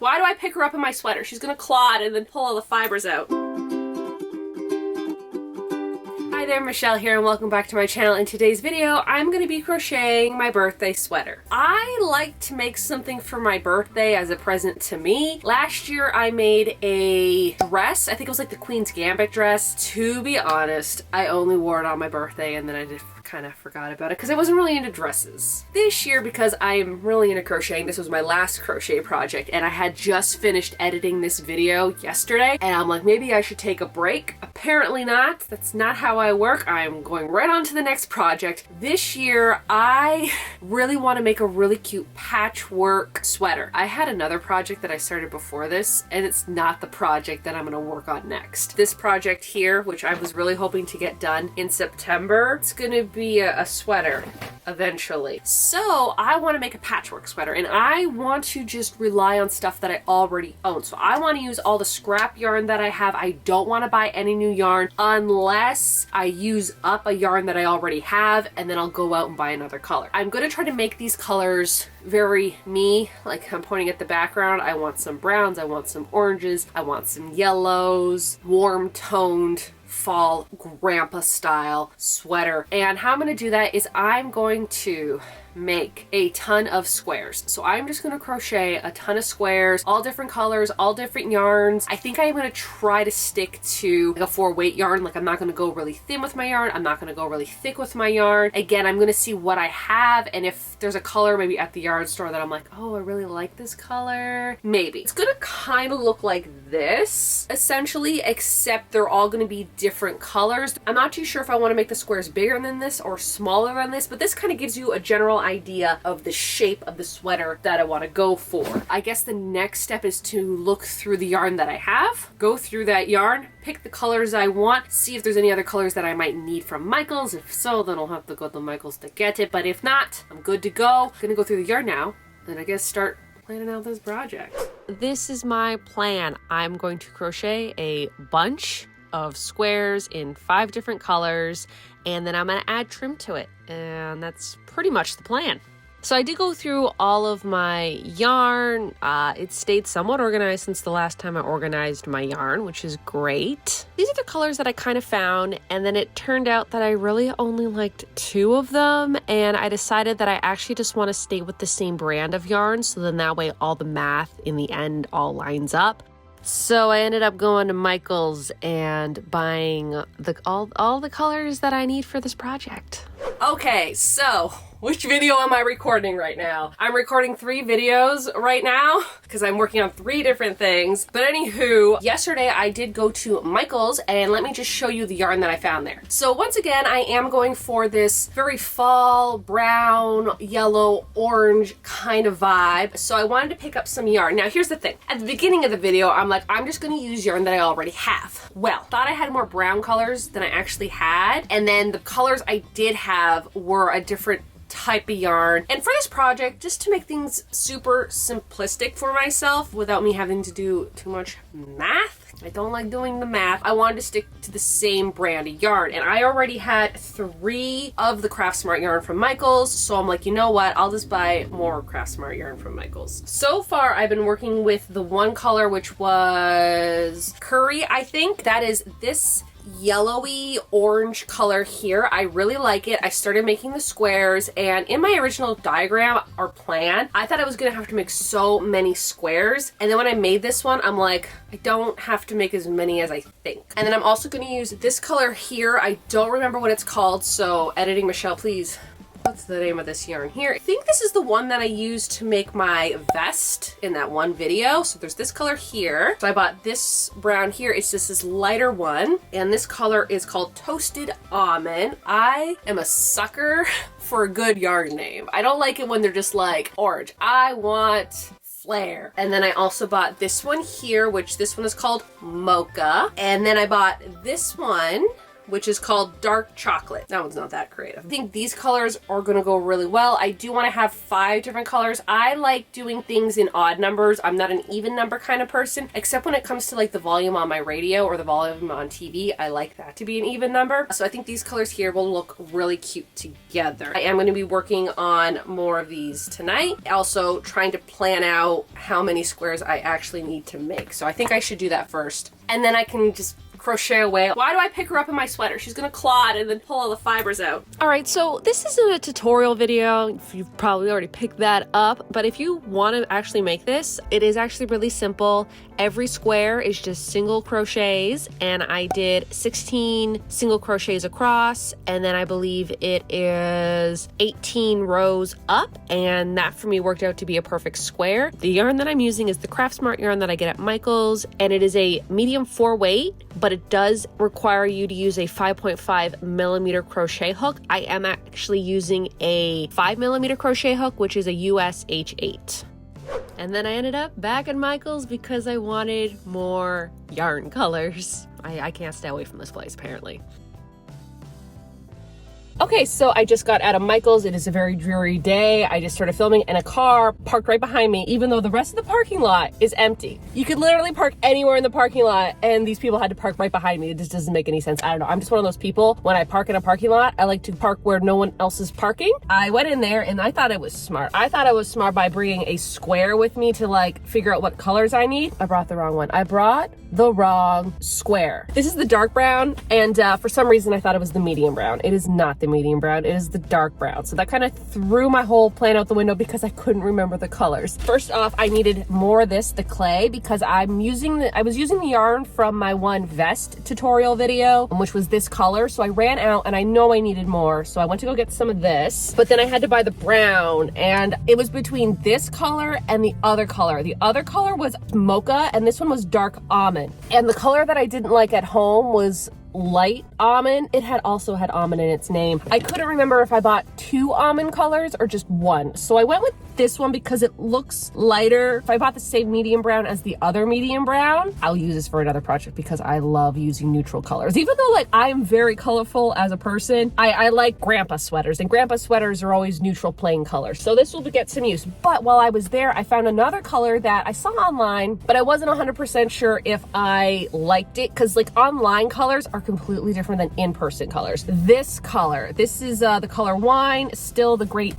Why do I pick her up in my sweater? She's gonna clod and then pull all the fibers out. Hi there, Michelle here, and welcome back to my channel. In today's video, I'm going to be crocheting my birthday sweater. I like to make something for my birthday as a present to me. Last year, I made a dress. I think it was like the Queen's Gambit dress. To be honest, I only wore it on my birthday, and then I just kind of forgot about it because I wasn't really into dresses. This year, because I'm really into crocheting, this was my last crochet project, and I had just finished editing this video yesterday, and I'm like, maybe I should take a break. Apparently not. That's not how I work. I'm going right on to the next project. This year, I really want to make a really cute patchwork sweater. I had another project that I started before this, and it's not the project that I'm going to work on next. This project here, which I was really hoping to get done in September, it's going to be a sweater eventually. So I want to make a patchwork sweater, and I want to just rely on stuff that I already own. So I want to use all the scrap yarn that I have. I don't want to buy any new yarn unless I use up a yarn that I already have, and then I'll go out and buy another color. I'm going to try to make these colors very me, like I'm pointing at the background. I want some browns, I want some oranges, I want some yellows, warm toned fall grandpa style sweater. And how I'm going to do that is I'm going to make a ton of squares. So I'm just going to crochet a ton of squares, all different colors, all different yarns. I think I'm going to try to stick to like a 4-weight yarn. Like I'm not going to go really thin with my yarn. I'm not going to go really thick with my yarn. Again, I'm going to see what I have, and if there's a color maybe at the yarn store that I'm like, oh, I really like this color, maybe. It's going to kind of look like this essentially, except they're all going to be different colors. I'm not too sure if I want to make the squares bigger than this or smaller than this, but this kind of gives you a general idea of the shape of the sweater that I want to go for. I guess the next step is to look through the yarn that I have, go through that yarn, pick the colors I want, see if there's any other colors that I might need from Michaels. If so, then I'll have to go to Michaels to get it, but if not, I'm good to go. I'm gonna go through the yarn now, and I guess start planning out this project. This is my plan. I'm going to crochet a bunch of squares in 5 different colors, and then I'm going to add trim to it, and that's pretty much the plan. So I did go through all of my yarn. It stayed somewhat organized since the last time I organized my yarn, which is great. These are the colors that I kind of found, and then it turned out that I really only liked 2 of them, and I decided that I actually just want to stay with the same brand of yarn, so then that way all the math in the end all lines up. So I ended up going to Michael's and buying all the colors that I need for this project. Okay, so which video am I recording right now? I'm recording 3 videos right now because I'm working on 3 different things. But anywho, yesterday I did go to Michael's, and let me just show you the yarn that I found there. So once again, I am going for this very fall, brown, yellow, orange kind of vibe. So I wanted to pick up some yarn. Now here's the thing. At the beginning of the video, I'm like, I'm just going to use yarn that I already have. Well, thought I had more brown colors than I actually had. And then the colors I did have were a different type of yarn. And for this project, just to make things super simplistic for myself without me having to do too much math, I don't like doing the math, I wanted to stick to the same brand of yarn. And I already had 3 of the Craft Smart yarn from Michael's, so I'm like, you know what, I'll just buy more Craft Smart yarn from Michael's. So far, I've been working with the one color, which was Curry, I think. That is this yellowy orange color here. I really like it. I started making the squares, and in my original diagram or plan, I thought I was gonna have to make so many squares, and then when I made this one, I'm like, I don't have to make as many as I think. And then I'm also gonna use this color here. I don't remember what it's called, so editing Michelle, please. What's the name of this yarn here? I think this is the one that I used to make my vest in that one video. So there's this color here. So I bought this brown here. It's just this lighter one. And this color is called Toasted Almond. I am a sucker for a good yarn name. I don't like it when they're just like orange. I want Flare. And then I also bought this one here, which this one is called Mocha. And then I bought this one, which is called Dark Chocolate. That one's not that creative. I think these colors are gonna go really well. I do wanna have 5 different colors. I like doing things in odd numbers. I'm not an even number kind of person, except when it comes to like the volume on my radio or the volume on TV. I like that to be an even number. So I think these colors here will look really cute together. I am gonna be working on more of these tonight. Also trying to plan out how many squares I actually need to make. So I think I should do that first. And then I can just crochet away. Why do I pick her up in my sweater? She's gonna clod and then pull all the fibers out. All right, so this is a tutorial video. You've probably already picked that up, but if you want to actually make this, it is actually really simple. Every square is just single crochets, and I did 16 single crochets across, and then I believe it is 18 rows up, and that for me worked out to be a perfect square. The yarn that I'm using is the Craft Smart yarn that I get at Michael's, and it is a medium 4 weight, but it does require you to use a 5.5 millimeter crochet hook. I am actually using a 5 millimeter crochet hook, which is a US H8. And then I ended up back at Michael's because I wanted more yarn colors. I can't stay away from this place, apparently. Okay, so I just got out of Michael's. It is a very dreary day. I just started filming and a car parked right behind me, even though the rest of the parking lot is empty. You could literally park anywhere in the parking lot, and these people had to park right behind me. It just doesn't make any sense. I don't know. I'm just one of those people. When I park in a parking lot, I like to park where no one else is parking. I went in there and I thought I was smart. I thought I was smart by bringing a square with me to like figure out what colors I need. I brought the wrong one. I brought the wrong square. This is the dark brown, and for some reason I thought it was the medium brown. It is not the medium brown, it is the dark brown. So that kind of threw my whole plan out the window because I couldn't remember the colors. First off, I needed more of this, the clay, because I was using the yarn from my one vest tutorial video, which was this color. So I ran out and I know I needed more. So I went to go get some of this, but then I had to buy the brown, and it was between this color and the other color. The other color was mocha and this one was dark almond. And the color that I didn't like at home was light almond. It also had almond in its name. I couldn't remember if I bought 2 almond colors or just one. So I went with this one because it looks lighter. If I bought the same medium brown as the other medium brown, I'll use this for another project because I love using neutral colors. Even though like I'm very colorful as a person, I like grandpa sweaters, and grandpa sweaters are always neutral plain colors. So this will get some use. But while I was there, I found another color that I saw online, but I wasn't 100% sure if I liked it, because like online colors are completely different than in-person colors. This color, this is the color Wine, still the great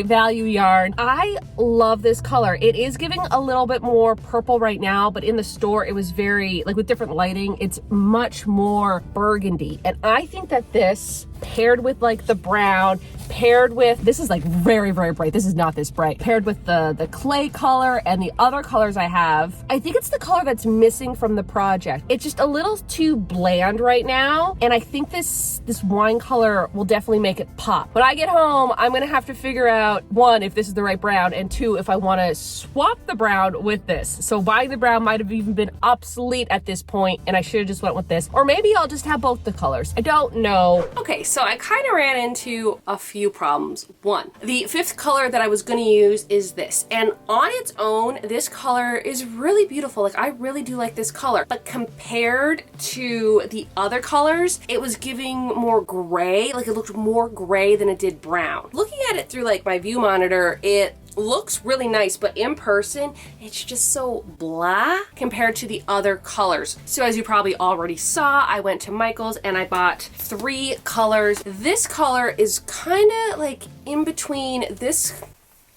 value yarn. I love this color. It is giving a little bit more purple right now, but in the store it was very, like with different lighting, it's much more burgundy. And I think that this paired with like the brown, paired with, this is like very, very bright. This is not this bright. Paired with the clay color and the other colors I have, I think it's the color that's missing from the project. It's just a little too bland right now. And I think this wine color will definitely make it pop. When I get home, I'm gonna have to figure out, 1, if this is the right brown, and 2, if I wanna swap the brown with this. So buying the brown might have even been obsolete at this point, and I should have just went with this. Or maybe I'll just have both the colors. I don't know. Okay, so I kind of ran into a few problems. 1, the 5th color that I was going to use is this, and on its own this color is really beautiful. Like I really do like this color, but compared to the other colors, it was giving more gray. Like it looked more gray than it did brown. Looking at it through like my view monitor, it looks really nice, but in person it's just so blah compared to the other colors. So as you probably already saw, I went to Michael's and I bought 3 colors. This color is kind of like in between this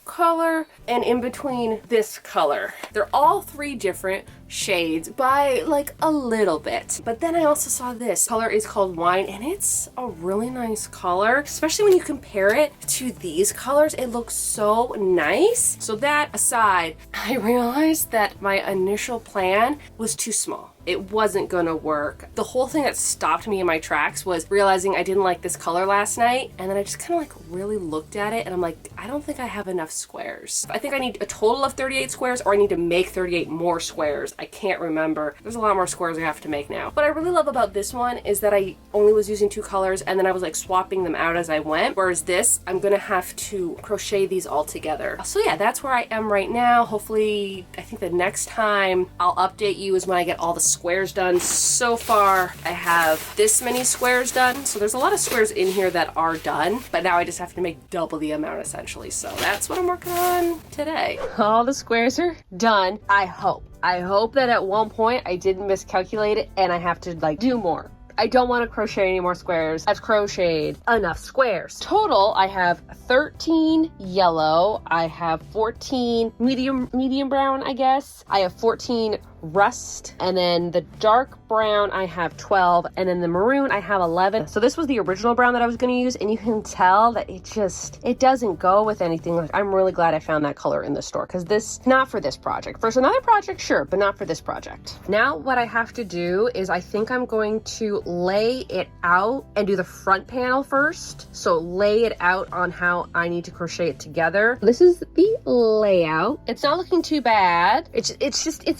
color and in between this color. They're all 3 different shades by like a little bit. But then I also saw this color is called Wine, and it's a really nice color, especially when you compare it to these colors. It looks so nice. So that aside, I realized that my initial plan was too small. It wasn't gonna work. The whole thing that stopped me in my tracks was realizing I didn't like this color last night, and then I just kind of like really looked at it and I'm like, I don't think I have enough squares. I think I need a total of 38 squares, or I need to make 38 more squares. I can't remember. There's a lot more squares I have to make now. What I really love about this one is that I only was using 2 colors and then I was like swapping them out as I went. Whereas this, I'm gonna have to crochet these all together. So yeah, that's where I am right now. Hopefully, I think the next time I'll update you is when I get all the squares done. So far, I have this many squares done. So there's a lot of squares in here that are done, but now I just have to make double the amount essentially. So that's what I'm working on today. All the squares are done. I hope that at one point I didn't miscalculate it and I have to like do more. I don't want to crochet any more squares. I've crocheted enough squares. Total, I have 13 yellow. I have 14 medium brown, I guess. I have 14 rust, and then the dark brown I have 12, and then the maroon I have 11. So this was the original brown that I was going to use, and you can tell that it doesn't go with anything. Like, I'm really glad I found that color in the store, because this, not for this project. For another project, sure, but not for this project. Now what I have to do is I think I'm going to lay it out and do the front panel first. So lay it out on how I need to crochet it together. This is the layout. It's not looking too bad. It's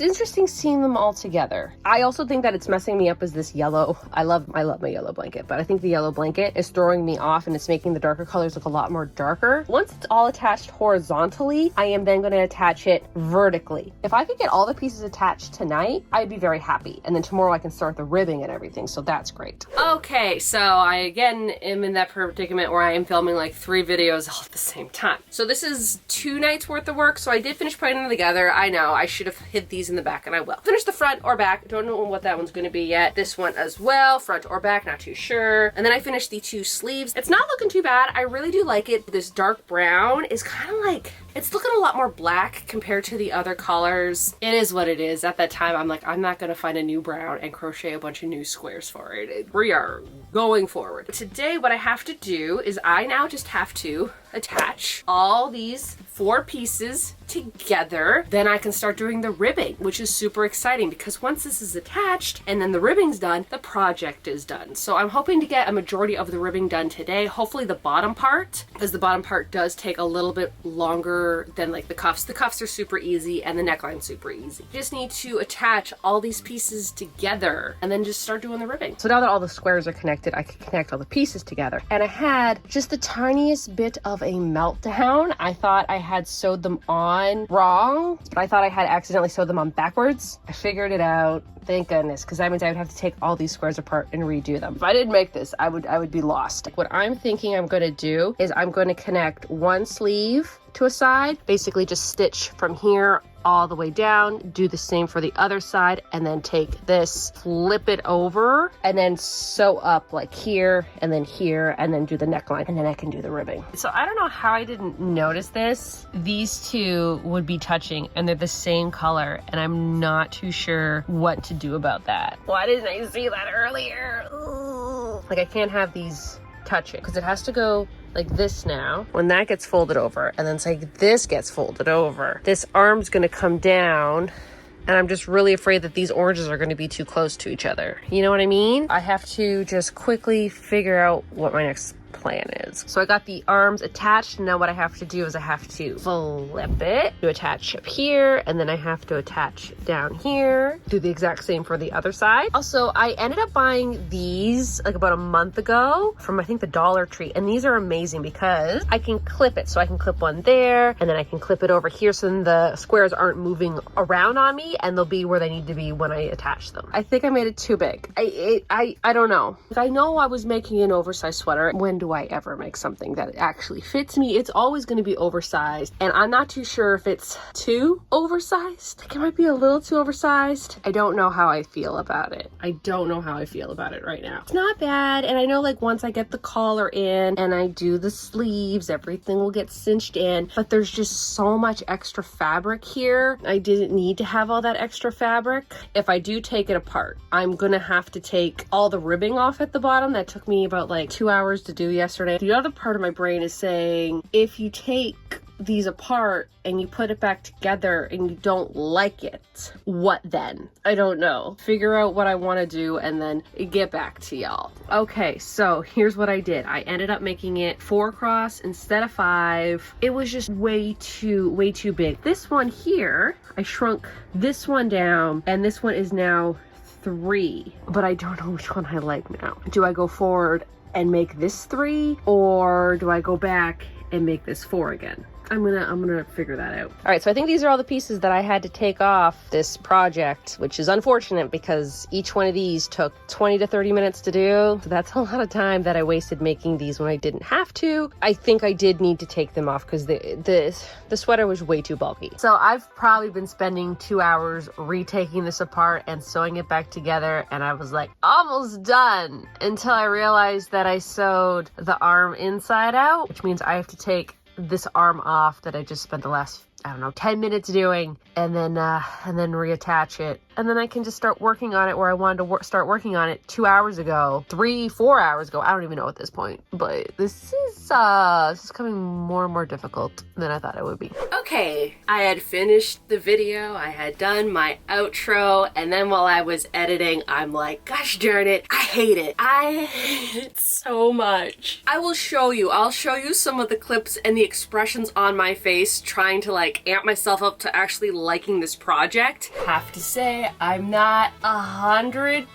interesting seeing them all together. I also think that it's messing me up as this yellow. I love my yellow blanket, but I think the yellow blanket is throwing me off and it's making the darker colors look a lot more darker. Once it's all attached horizontally, I am then going to attach it vertically. If I could get all the pieces attached tonight, I'd be very happy. And then tomorrow I can start the ribbing and everything. So that's great. Okay, so I again am in that predicament where I am filming like 3 videos all at the same time. So this is 2 nights worth of work. So I did finish putting them together. I know I should have hid these in the back, and I will. Finish the front or back. Don't know what that one's going to be yet. This one as well, front or back, not too sure. And then I finished the 2 sleeves. It's not looking too bad. I really do like it. This dark brown is kind of like, it's looking a lot more black compared to the other colors. It is what it is. At that time, I'm like, I'm not going to find a new brown and crochet a bunch of new squares for it. We are going forward. Today, what I have to do is I now just have to attach all these 4 pieces together. Then I can start doing the ribbing, which is super exciting because once this is attached and then the ribbing's done, the project is done. So I'm hoping to get a majority of the ribbing done today. Hopefully the bottom part, because the bottom part does take a little bit longer than like the cuffs. The cuffs are super easy and the neckline's super easy. You just need to attach all these pieces together and then just start doing the ribbing. So now that all the squares are connected, I can connect all the pieces together. And I had just the tiniest bit of a meltdown. I thought I had sewed them on wrong, but I thought I had accidentally sewed them on backwards. I figured it out. Thank goodness, because that means I would have to take all these squares apart and redo them. If I didn't make this, I would be lost. What I'm thinking I'm going to do is I'm going to connect one sleeve to a side, basically just stitch from here all the way down, do the same for the other side, and then take this, flip it over, and then sew up like here, and then do the neckline, and then I can do the ribbing. So I don't know how I didn't notice this. These 2 would be touching, and they're the same color, and I'm not too sure what to do about that. Why didn't I see that earlier? Ooh. Like, I can't have these touching, because it has to go like this now. When that gets folded over, and then it's like this gets folded over, this arm's gonna come down, and I'm just really afraid that these oranges are gonna be too close to each other. You know what I mean? I have to just quickly figure out what my next plan is. So I got the arms attached. Now what I have to do is I have to flip it to attach up here, and then I have to attach down here. Do the exact same for the other side. Also, I ended up buying these like about a month ago from I think the Dollar Tree, and these are amazing because I can clip it. So I can clip one there, and then I can clip it over here so then the squares aren't moving around on me, and they'll be where they need to be when I attach them. I think I made it too big. I don't know. I know I was making an oversized sweater. When do I ever make something that actually fits me? It's always going to be oversized, and I'm not too sure if it's too oversized. Like, it might be a little too oversized. I don't know how I feel about it. I don't know how I feel about it right now. It's not bad, and I know like once I get the collar in and I do the sleeves, everything will get cinched in, but there's just so much extra fabric here. I didn't need to have all that extra fabric. If I do take it apart, I'm gonna have to take all the ribbing off at the bottom. That took me about like 2 hours to do yesterday. The other part of my brain is saying, if you take these apart and you put it back together and you don't like it, what then? I don't know. Figure out what I want to do and then get back to y'all. Okay, so here's what I did. I ended up making it 4 across instead of 5. It was just way too big. This one here, I shrunk this one down, and this one is now 3, but I don't know which one I like now. Do I go forward and make this 3, or do I go back and make this 4 again? I'm gonna figure that out. All right, so I think these are all the pieces that I had to take off this project, which is unfortunate because each one of these took 20 to 30 minutes to do. So that's a lot of time that I wasted making these when I didn't have to. I think I did need to take them off because the sweater was way too bulky. So I've probably been spending 2 hours retaking this apart and sewing it back together, and I was like almost done until I realized that I sewed the arm inside out, which means I have to take this arm off that I just spent the last, I don't know, 10 minutes doing, and then reattach it. And then I can just start working on it where I wanted to start working on it 2 hours ago, 4 hours ago. I don't even know at this point, but this is becoming more and more difficult than I thought it would be. Okay, I had finished the video. I had done my outro, and then while I was editing, I'm like, gosh darn it, I hate it. I hate it so much. I'll show you some of the clips and the expressions on my face trying to like amp myself up to actually liking this project. Have to say, I'm not 100%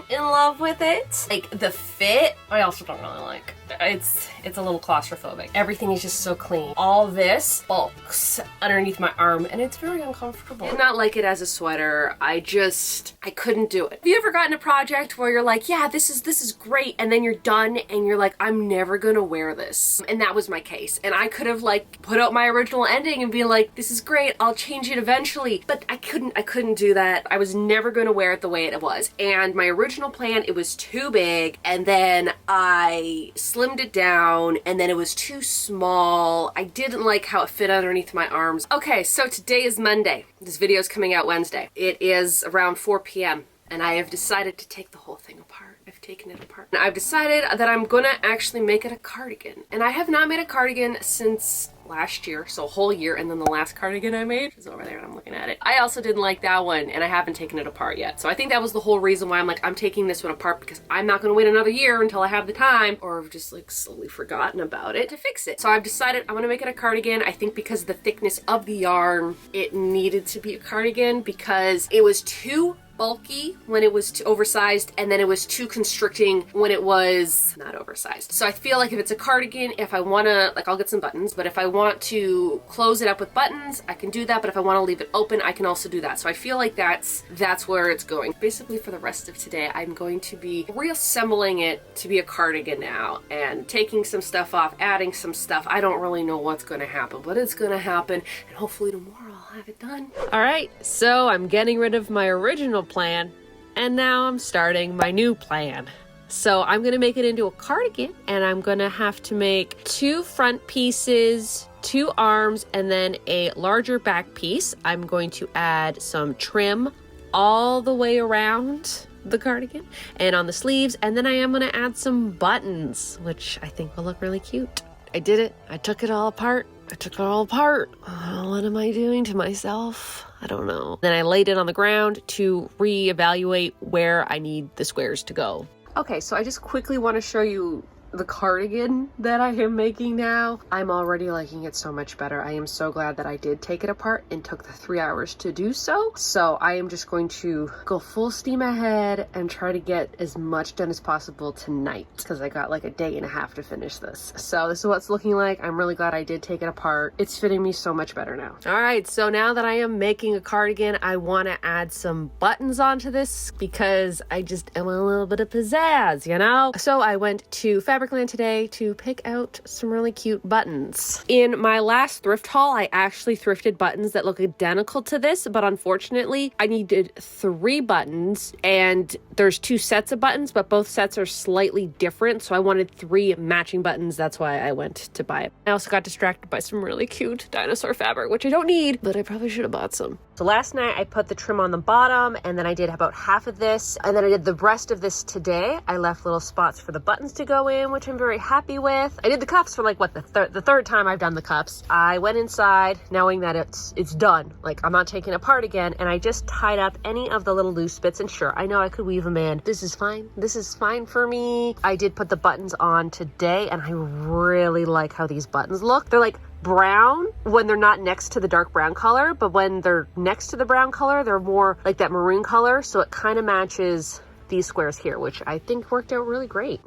in love with it. Like the fit, I also don't really like. It's a little claustrophobic. Everything is just so clean. All this bulks underneath my arm and it's very uncomfortable. I did not like it as a sweater. I couldn't do it. Have you ever gotten a project where you're like, yeah, this is great, and then you're done and you're like, I'm never gonna wear this? And that was my case. And I could have like put out my original ending and be like, this is great, I'll change it eventually. But I couldn't do that. I was never gonna wear it the way it was. And my original plan, it was too big, and then I slimmed it down, and then it was too small. I didn't like how it fit underneath my arms. Okay, so today is Monday. This video is coming out Wednesday. It is around 4 p.m. and I have decided to take the whole thing apart. I've taken it apart. And I've decided that I'm gonna actually make it a cardigan. And I have not made a cardigan since last year, so a whole year, and then the last cardigan I made is over there and I'm looking at it. I also didn't like that one, and I haven't taken it apart yet. So I think that was the whole reason why I'm like, I'm taking this one apart, because I'm not gonna wait another year until I have the time, or I've just like slowly forgotten about it, to fix it. So I've decided I'm gonna make it a cardigan. I think because of the thickness of the yarn, it needed to be a cardigan because it was too bulky when it was too oversized, and then it was too constricting when it was not oversized. So I feel like if it's a cardigan, if I want to, like, I'll get some buttons, but if I want to close it up with buttons, I can do that, but if I want to leave it open, I can also do that. So I feel like that's where it's going. Basically, for the rest of today, I'm going to be reassembling it to be a cardigan now, and taking some stuff off, adding some stuff. I don't really know what's going to happen, but it's going to happen, and hopefully tomorrow I'll have it done. All right, so I'm getting rid of my original plan, and now I'm starting my new plan. So I'm gonna make it into a cardigan, and I'm gonna have to make 2 front pieces, 2 arms, and then a larger back piece. I'm going to add some trim all the way around the cardigan and on the sleeves, and then I am gonna add some buttons, which I think will look really cute. I did it. I took it all apart. What am I doing to myself? I don't know. Then I laid it on the ground to reevaluate where I need the squares to go. Okay, so I just quickly want to show you the cardigan that I am making now. I'm already liking it so much better. I am so glad that I did take it apart and took the 3 hours to do so. So I am just going to go full steam ahead and try to get as much done as possible tonight, because I got like a day and a half to finish this. So this is what it's looking like. I'm really glad I did take it apart. It's fitting me so much better now. All right, so now that I am making a cardigan, I want to add some buttons onto this because I just am a little bit of pizzazz, you know? So I went to Fabricland today to pick out some really cute buttons. In my last thrift haul, I actually thrifted buttons that look identical to this, but unfortunately I needed 3 buttons, and there's 2 sets of buttons, but both sets are slightly different, so I wanted 3 matching buttons. That's why I went to buy it. I also got distracted by some really cute dinosaur fabric, which I don't need, but I probably should have bought some. So last night I put the trim on the bottom, and then I did about half of this, and then I did the rest of this today. I left little spots for the buttons to go in, which I'm very happy with. I did the cuffs for like what, the third time I've done the cuffs. I went inside knowing that it's done. Like, I'm not taking it apart again, and I just tied up any of the little loose bits. And sure, I know I could weave them in. This is fine. This is fine for me. I did put the buttons on today, and I really like how these buttons look. They're like brown when they're not next to the dark brown color, but when they're next to the brown color, they're more like that maroon color. So it kind of matches these squares here, which I think worked out really great.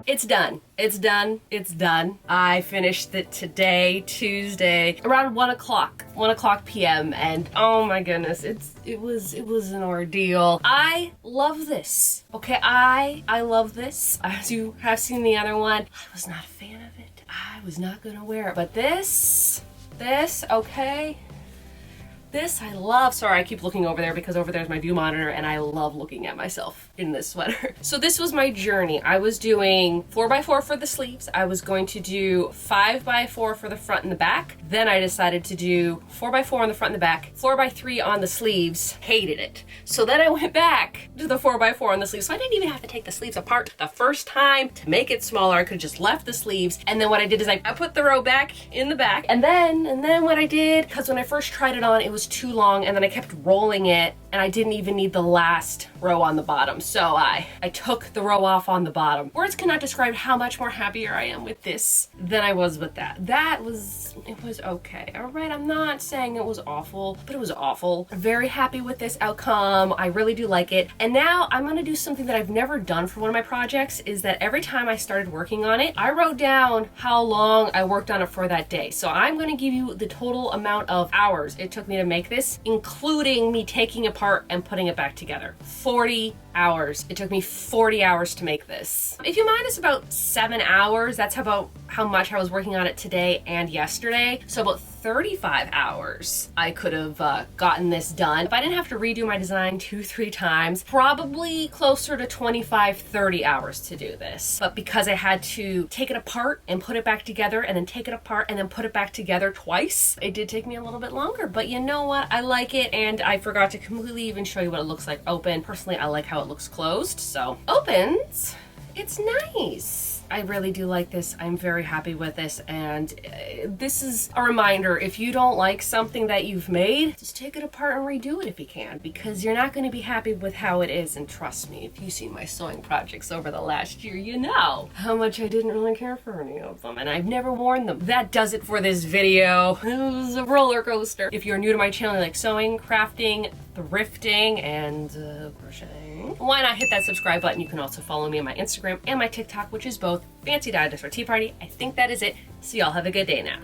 It's done. It's done. It's done. I finished it today, Tuesday, around 1 o'clock p.m. And oh my goodness, it was an ordeal. I love this. Okay, I love this. As you have seen the other one, I was not a fan of it. I was not gonna wear it, but this, okay. This I love. Sorry, I keep looking over there because over there's my view monitor and I love looking at myself in this sweater. So this was my journey. I was doing 4x4 for the sleeves. I was going to do 5x4 for the front and the back. Then I decided to do 4x4 on the front and the back, 4x3 on the sleeves. Hated it. So then I went back to the 4x4 on the sleeves. So I didn't even have to take the sleeves apart the first time to make it smaller. I could have just left the sleeves. And then what I did is I put the row back in the back. And then what I did, because when I first tried it on, it was too long, and then I kept rolling it, and I didn't even need the last row on the bottom. So I took the row off on the bottom. Words cannot describe how much more happier I am with this than I was with that. It was okay. All right, I'm not saying it was awful, but it was awful. I'm very happy with this outcome. I really do like it. And now I'm gonna do something that I've never done for one of my projects, is that every time I started working on it, I wrote down how long I worked on it for that day. So I'm gonna give you the total amount of hours it took me to make this, including me taking apart and putting it back together. 40 hours. It took me 40 hours to make this. If you minus about 7 hours, that's about how much I was working on it today and yesterday. So about 35 hours I could have gotten this done. If I didn't have to redo my design 2-3 times, probably closer to 25-30 hours to do this. But because I had to take it apart and put it back together, and then take it apart and then put it back together twice, it did take me a little bit longer. But you know what? I like it, and I forgot to completely even show you what it looks like open. Personally, I like how it looks closed. So opens, it's nice. I really do like this. I'm very happy with this, and this is a reminder, if you don't like something that you've made, just take it apart and redo it if you can, because you're not going to be happy with how it is. And trust me, if you've seen my sewing projects over the last year, you know how much I didn't really care for any of them, and I've never worn them. That does it for this video. It was a roller coaster. If you're new to my channel, you like sewing, crafting, thrifting, and crocheting, why not hit that subscribe button? You can also follow me on my Instagram and my TikTok, which is both Fancy Dye _Tea Party. I think that is it. So y'all have a good day now.